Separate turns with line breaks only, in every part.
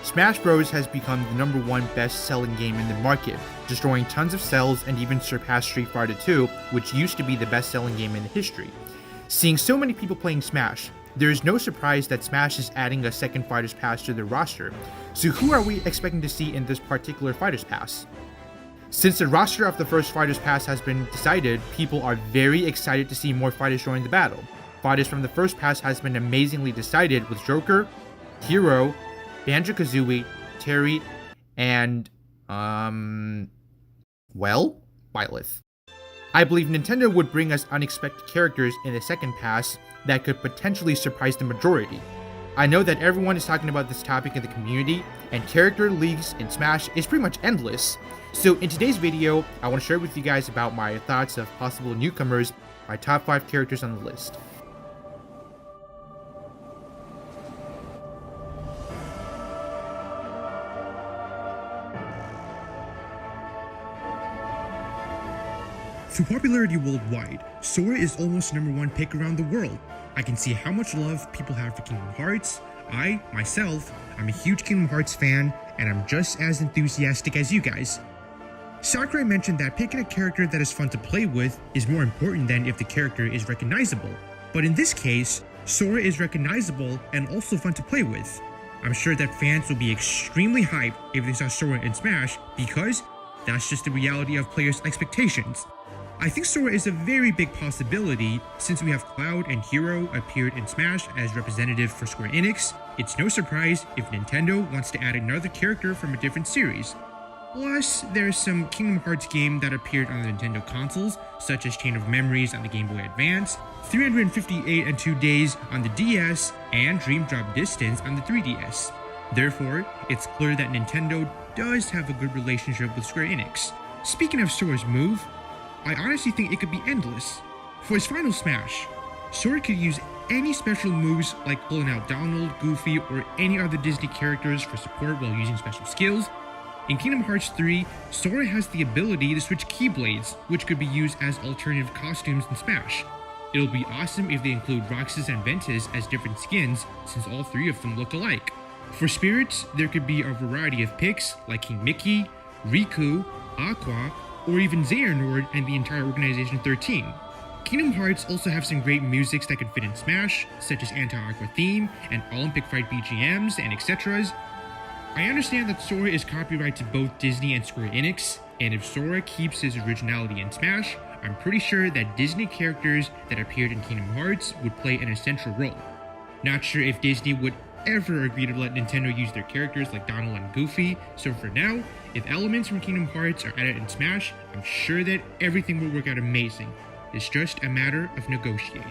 Smash Bros has become the #1 best-selling game in the market, destroying tons of sales and even surpassed Street Fighter 2, which used to be the best-selling game in history. Seeing so many people playing Smash, there is no surprise that Smash is adding a second Fighters Pass to their roster. So who are we expecting to see in this particular Fighters Pass? Since the roster of the first Fighters Pass has been decided, people are very excited to see more fighters join the battle. Fighters from the first pass has been amazingly decided with Joker, Hero, Banjo-Kazooie, Terry, and, Byleth. I believe Nintendo would bring us unexpected characters in the second pass that could potentially surprise the majority. I know that everyone is talking about this topic in the community, and character leaks in Smash is pretty much endless. So in today's video, I want to share with you guys about my thoughts of possible newcomers, my top 5 characters on the list.
For popularity worldwide, Sora is almost #1 pick around the world. I can see how much love people have for Kingdom Hearts. I'm a huge Kingdom Hearts fan, and I'm just as enthusiastic as you guys. Sakurai mentioned that picking a character that is fun to play with is more important than if the character is recognizable. But in this case, Sora is recognizable and also fun to play with. I'm sure that fans will be extremely hyped if they saw Sora in Smash because that's just the reality of players' expectations. I think Sora is a very big possibility since we have Cloud and Hero appeared in Smash as representative for Square Enix. It's no surprise if Nintendo wants to add another character from a different series. Plus, there's some Kingdom Hearts game that appeared on the Nintendo consoles, such as Chain of Memories on the Game Boy Advance, 358 and 2 Days on the DS, and Dream Drop Distance on the 3DS. Therefore, it's clear that Nintendo does have a good relationship with Square Enix. Speaking of Sora's move, I honestly think it could be endless. For his final Smash, Sora could use any special moves like pulling out Donald, Goofy, or any other Disney characters for support while using special skills. In Kingdom Hearts 3, Sora has the ability to switch Keyblades, which could be used as alternative costumes in Smash. It'll be awesome if they include Roxas and Ventus as different skins, since all 3 of them look alike. For spirits, there could be a variety of picks like King Mickey, Riku, Aqua, or even Xehanort and the entire Organization 13. Kingdom Hearts also have some great musics that could fit in Smash, such as Anti-Aqua theme and Olympic fight BGMs and etc. I understand that Sora is copyright to both Disney and Square Enix, and if Sora keeps his originality in Smash, I'm pretty sure that Disney characters that appeared in Kingdom Hearts would play an essential role. Not sure if Disney would ever agree to let Nintendo use their characters like Donald and Goofy, so for now, if elements from Kingdom Hearts are added in Smash, I'm sure that everything will work out amazing. It's just a matter of negotiating.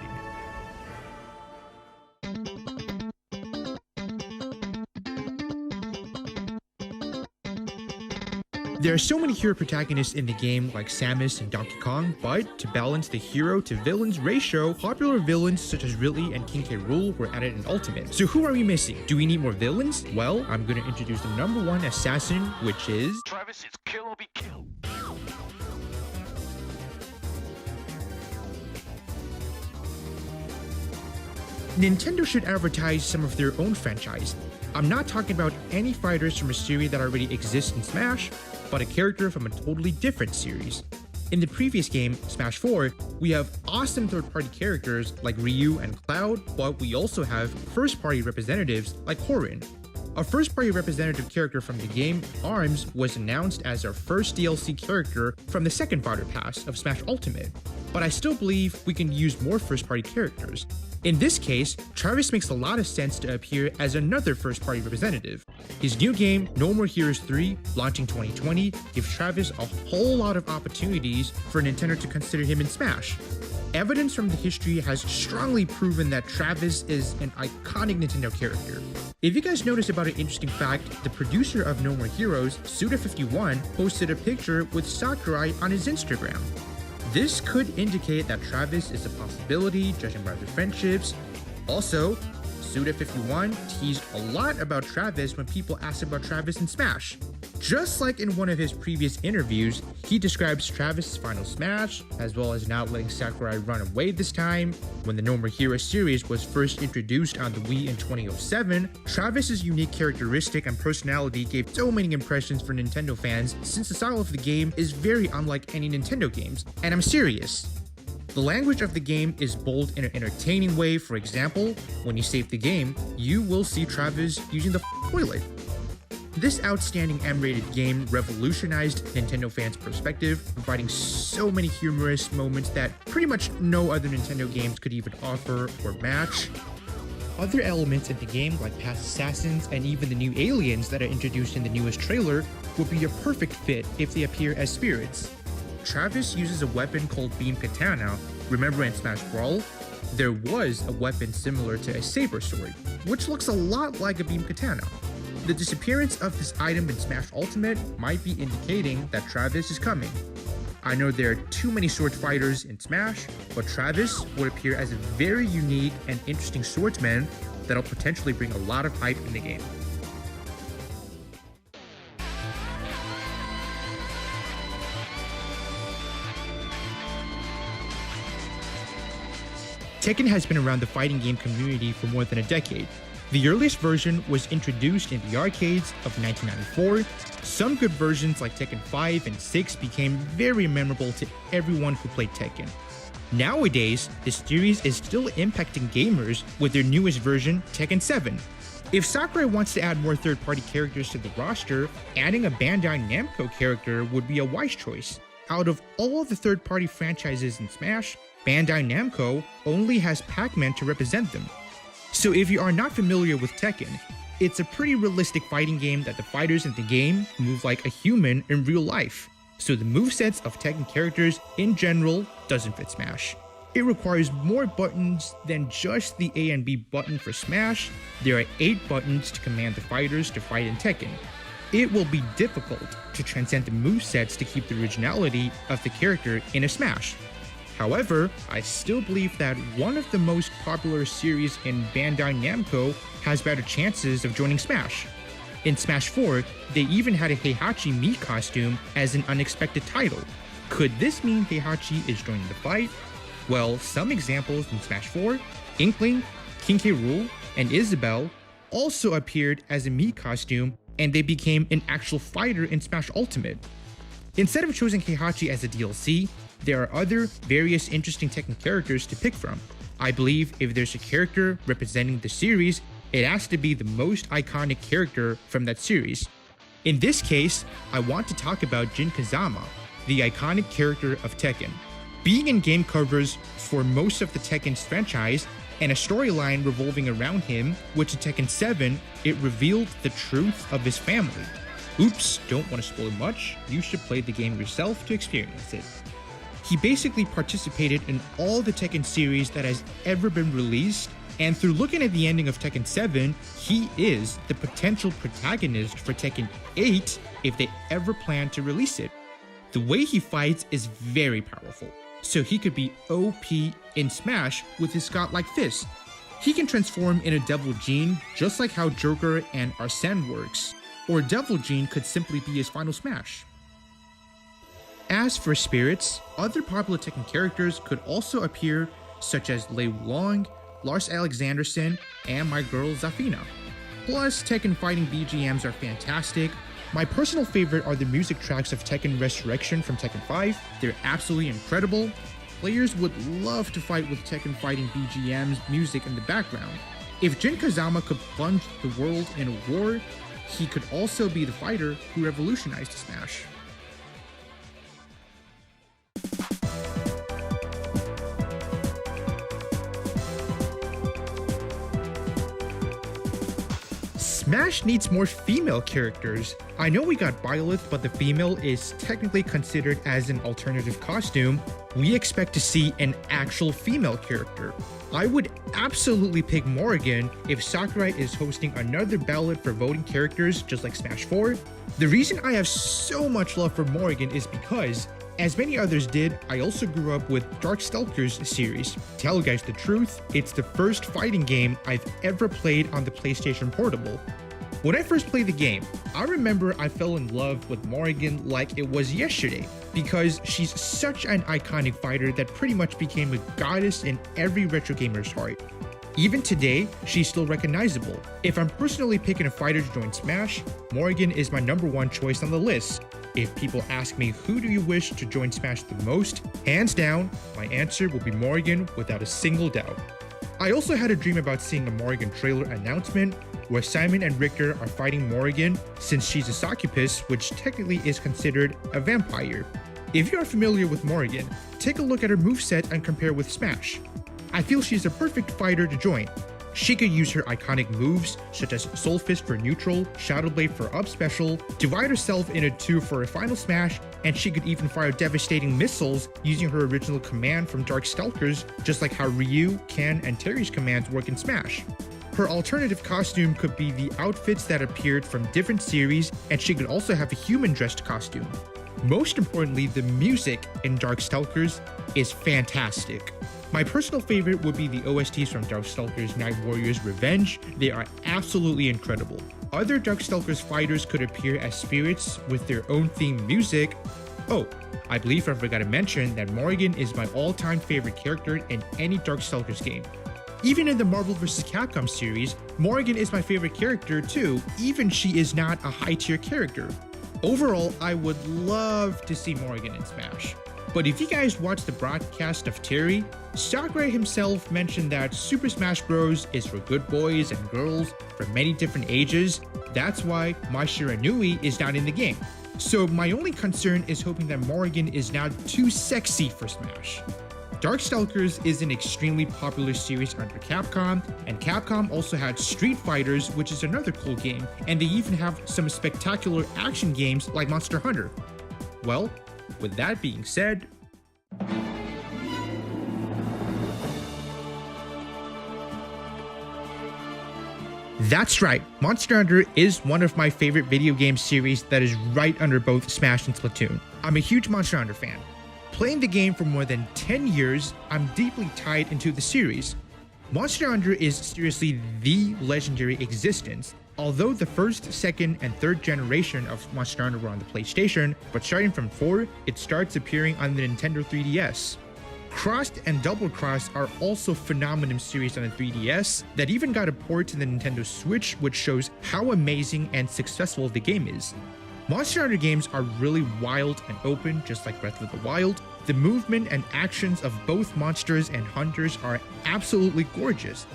There are so many hero protagonists in the game like Samus and Donkey Kong, but to balance the hero to villains ratio, popular villains such as Ridley and King K. Rool were added in Ultimate. So who are we missing? Do we need more villains? Well, I'm gonna introduce the #1 assassin, which is
Travis, it's kill or be killed.
Nintendo should advertise some of their own franchise. I'm not talking about any fighters from a series that already exists in Smash, but a character from a totally different series. In the previous game, Smash 4, we have awesome third-party characters like Ryu and Cloud, but we also have first-party representatives like Corrin. A first-party representative character from the game, ARMS, was announced as our first DLC character from the second Fighter Pass of Smash Ultimate, but I still believe we can use more first-party characters. In this case, Travis makes a lot of sense to appear as another first-party representative. His new game, No More Heroes 3, launching 2020, gives Travis a whole lot of opportunities for Nintendo to consider him in Smash. Evidence from the history has strongly proven that Travis is an iconic Nintendo character. If you guys notice about an interesting fact, the producer of No More Heroes, Suda51, posted a picture with Sakurai on his Instagram. This could indicate that Travis is a possibility, judging by their friendships. Also, Suda51 teased a lot about Travis when people asked about Travis in Smash. Just like in one of his previous interviews, he describes Travis' final smash, as well as not letting Sakurai run away this time. When the No More Heroes series was first introduced on the Wii in 2007, Travis' unique characteristic and personality gave so many impressions for Nintendo fans since the style of the game is very unlike any Nintendo games, and I'm serious. The language of the game is bold in an entertaining way. For example, when you save the game, you will see Travis using the toilet. This outstanding M-rated game revolutionized Nintendo fans' perspective, providing so many humorous moments that pretty much no other Nintendo games could even offer or match. Other elements in the game, like past assassins and even the new aliens that are introduced in the newest trailer, would be a perfect fit if they appear as spirits. Travis uses a weapon called Beam Katana. Remember in Smash Brawl? There was a weapon similar to a saber sword, which looks a lot like a Beam Katana. The disappearance of this item in Smash Ultimate might be indicating that Travis is coming. I know there are too many sword fighters in Smash, but Travis would appear as a very unique and interesting swordsman that'll potentially bring a lot of hype in the game. Tekken has been around the fighting game community for more than a decade. The earliest version was introduced in the arcades of 1994. Some good versions like Tekken 5 and 6 became very memorable to everyone who played Tekken. Nowadays, the series is still impacting gamers with their newest version, Tekken 7. If Sakurai wants to add more third-party characters to the roster, adding a Bandai Namco character would be a wise choice. Out of all the third-party franchises in Smash, Bandai Namco only has Pac-Man to represent them. So if you are not familiar with Tekken, it's a pretty realistic fighting game that the fighters in the game move like a human in real life. So the movesets of Tekken characters in general doesn't fit Smash. It requires more buttons than just the A and B button for Smash. There are 8 buttons to command the fighters to fight in Tekken. It will be difficult to transcend the movesets to keep the originality of the character in a Smash. However, I still believe that one of the most popular series in Bandai Namco has better chances of joining Smash. In Smash 4, they even had a Heihachi Mii costume as an unexpected title. Could this mean Heihachi is joining the fight? Well, some examples in Smash 4, Inkling, King K. Rool, and Isabelle also appeared as a Mii costume, and they became an actual fighter in Smash Ultimate. Instead of choosing Heihachi as a DLC, there are other various interesting Tekken characters to pick from. I believe if there's a character representing the series, it has to be the most iconic character from that series. In this case, I want to talk about Jin Kazama, the iconic character of Tekken. Being in game covers for most of the Tekken's franchise, and a storyline revolving around him, which in Tekken 7, it revealed the truth of his family. Oops, don't want to spoil much, you should play the game yourself to experience it. He basically participated in all the Tekken series that has ever been released, and through looking at the ending of Tekken 7, he is the potential protagonist for Tekken 8 if they ever plan to release it. The way he fights is very powerful, so he could be OP in Smash with his godlike fist. He can transform in a Devil Gene just like how Joker and Arsene works, or Devil Gene could simply be his final smash. As for spirits, other popular Tekken characters could also appear, such as Lei Wulong, Lars Alexanderson, and my girl Zafina. Plus, Tekken fighting BGMs are fantastic. My personal favorite are the music tracks of Tekken Resurrection from Tekken 5. They're absolutely incredible. Players would love to fight with Tekken fighting BGM's music in the background. If Jin Kazama could plunge the world in a war, he could also be the fighter who revolutionized Smash. Smash needs more female characters. I know we got Byleth, but the female is technically considered as an alternative costume. We expect to see an actual female character. I would absolutely pick Morrigan if Sakurai is hosting another ballot for voting characters just like Smash 4. The reason I have so much love for Morrigan is because, as many others did, I also grew up with Darkstalkers series. To tell you guys the truth, it's the first fighting game I've ever played on the PlayStation Portable. When I first played the game, I remember I fell in love with Morrigan like it was yesterday, because she's such an iconic fighter that pretty much became a goddess in every retro gamer's heart. Even today, she's still recognizable. If I'm personally picking a fighter to join Smash, Morrigan is my #1 choice on the list. If people ask me who do you wish to join Smash the most, hands down, my answer will be Morrigan without a single doubt. I also had a dream about seeing a Morrigan trailer announcement where Simon and Richter are fighting Morrigan since she's a succubus, which technically is considered a vampire. If you are familiar with Morrigan, take a look at her moveset and compare with Smash. I feel she's a perfect fighter to join. She could use her iconic moves such as Soul Fist for neutral, Shadow Blade for up special, divide herself into two for a final smash, and she could even fire devastating missiles using her original command from Darkstalkers, just like how Ryu, Ken, and Terry's commands work in Smash. Her alternative costume could be the outfits that appeared from different series, and she could also have a human-dressed costume. Most importantly, the music in Darkstalkers is fantastic. My personal favorite would be the OSTs from Darkstalkers Night Warriors Revenge. They are absolutely incredible. Other Darkstalkers fighters could appear as spirits with their own theme music. Oh, I believe I forgot to mention that Morrigan is my all-time favorite character in any Darkstalkers game. Even in the Marvel vs. Capcom series, Morrigan is my favorite character too, even she is not a high-tier character. Overall, I would love to see Morrigan in Smash. But if you guys watch the broadcast of Terry, Sakurai himself mentioned that Super Smash Bros. Is for good boys and girls from many different ages. That's why Mai Shiranui is not in the game. So my only concern is hoping that Morrigan is not too sexy for Smash. Darkstalkers is an extremely popular series under Capcom, and Capcom also had Street Fighters, which is another cool game, and they even have some spectacular action games like Monster Hunter. Well, with that being said, that's right, Monster Hunter is one of my favorite video game series that is right under both Smash and Splatoon. I'm a huge Monster Hunter fan. Playing the game for more than 10 years, I'm deeply tied into the series. Monster Hunter is seriously the legendary existence. Although the first, second, and third generation of Monster Hunter were on the PlayStation, but starting from 4, it starts appearing on the Nintendo 3DS. Crossed and Double Cross are also phenomenal series on the 3DS that even got a port to the Nintendo Switch, which shows how amazing and successful the game is. Monster Hunter games are really wild and open, just like Breath of the Wild. The movement and actions of both monsters and hunters are absolutely gorgeous.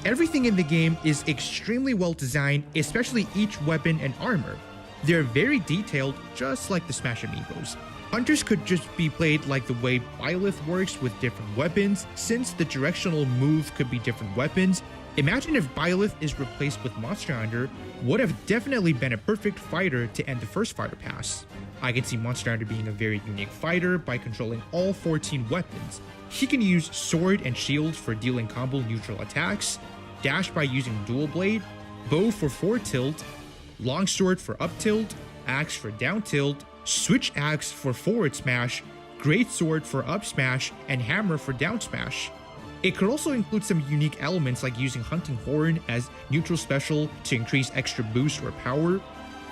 Everything in the game is extremely well designed, especially each weapon and armor. They're very detailed, just like the Smash amiibos. Hunters could just be played like the way Byleth works with different weapons, since the directional move could be different weapons. Imagine if Byleth is replaced with Monster Hunter, would have definitely been a perfect fighter to end the first fighter pass. I can see Monster Hunter being a very unique fighter by controlling all 14 weapons. He can use sword and shield for dealing combo neutral attacks, dash by using dual blade, bow for forward tilt, longsword for up tilt, axe for down tilt, switch axe for forward smash, great sword for up smash, and hammer for down smash. It could also include some unique elements like using Hunting Horn as neutral special to increase extra boost or power,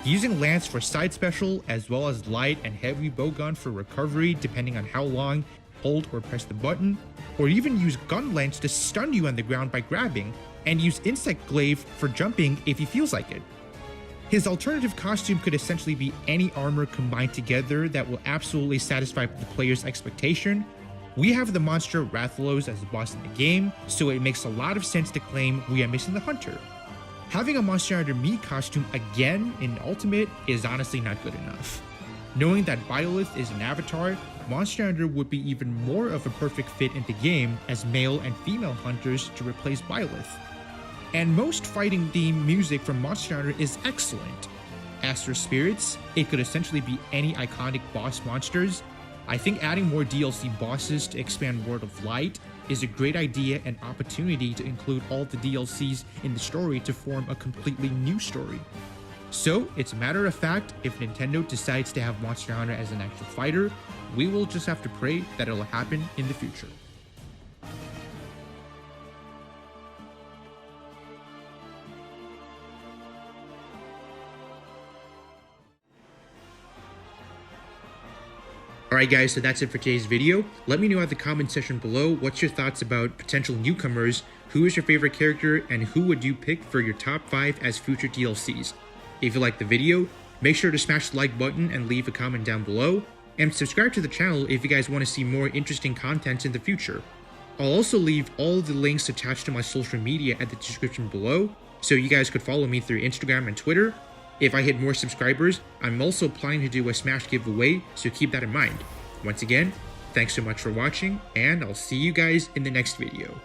using Lance for side special, as well as light and heavy bowgun for recovery depending on how long hold or press the button, or even use Gun Lance to stun you on the ground by grabbing, and use Insect Glaive for jumping if he feels like it. His alternative costume could essentially be any armor combined together that will absolutely satisfy the player's expectation. We have the monster Rathalos as the boss in the game, so it makes a lot of sense to claim we are missing the hunter. Having a Monster Hunter Mii costume again in Ultimate is honestly not good enough. Knowing that Byleth is an avatar, Monster Hunter would be even more of a perfect fit in the game as male and female hunters to replace Byleth. And most fighting theme music from Monster Hunter is excellent. As for spirits, it could essentially be any iconic boss monsters. I think adding more DLC bosses to expand World of Light is a great idea and opportunity to include all the DLCs in the story to form a completely new story. So, it's a matter of fact, if Nintendo decides to have Monster Hunter as an actual fighter, we will just have to pray that it'll happen in the future. Alright guys, so that's it for today's video. Let me know in the comment section below what's your thoughts about potential newcomers, who is your favorite character, and who would you pick for your top 5 as future DLCs. If you liked the video, make sure to smash the like button and leave a comment down below, and subscribe to the channel if you guys want to see more interesting content in the future. I'll also leave all the links attached to my social media at the description below, so you guys could follow me through Instagram and Twitter. If I hit more subscribers, I'm also planning to do a Smash giveaway, so keep that in mind. Once again, thanks so much for watching, and I'll see you guys in the next video.